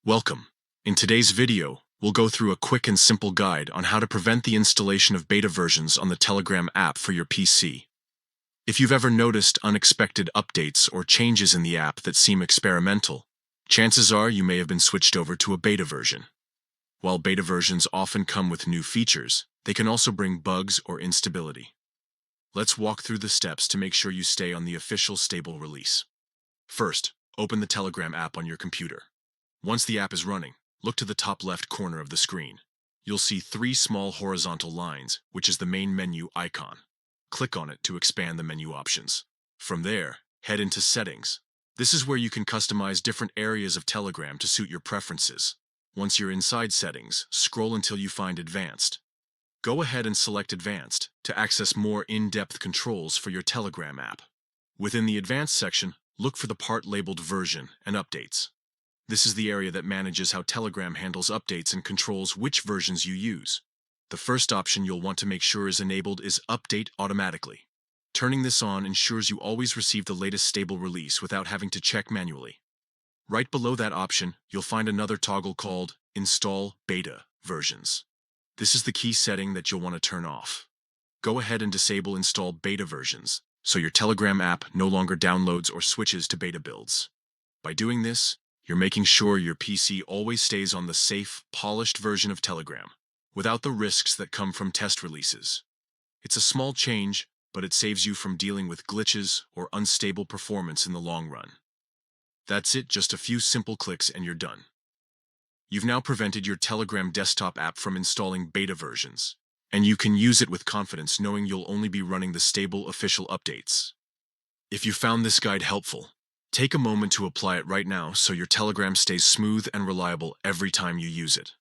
Welcome. In today's video, we'll go through a quick and simple guide on how to prevent the installation of beta versions on the Telegram app for your PC. If you've ever noticed unexpected updates or changes in the app that seem experimental, chances are you may have been switched over to a beta version. While beta versions often come with new features, they can also bring bugs or instability. Let's walk through the steps to make sure you stay on the official stable release. First, open the Telegram app on your computer. Once the app is running, look to the top left corner of the screen. You'll see three small horizontal lines, which is the main menu icon. Click on it to expand the menu options. From there, head into Settings. This is where you can customize different areas of Telegram to suit your preferences. Once you're inside Settings, scroll until you find Advanced. Go ahead and select Advanced to access more in-depth controls for your Telegram app. Within the Advanced section, look for the part labeled Version and Updates. This is the area that manages how Telegram handles updates and controls which versions you use. The first option you'll want to make sure is enabled is Update Automatically. Turning this on ensures you always receive the latest stable release without having to check manually. Right below that option, you'll find another toggle called Install Beta Versions. This is the key setting that you'll want to turn off. Go ahead and disable Install Beta Versions, so your Telegram app no longer downloads or switches to beta builds. By doing this, you're making sure your PC always stays on the safe, polished version of Telegram, without the risks that come from test releases. It's a small change, but it saves you from dealing with glitches or unstable performance in the long run. That's it, just a few simple clicks and you're done. You've now prevented your Telegram desktop app from installing beta versions, and you can use it with confidence knowing you'll only be running the stable official updates. If you found this guide helpful, take a moment to apply it right now so your Telegram stays smooth and reliable every time you use it.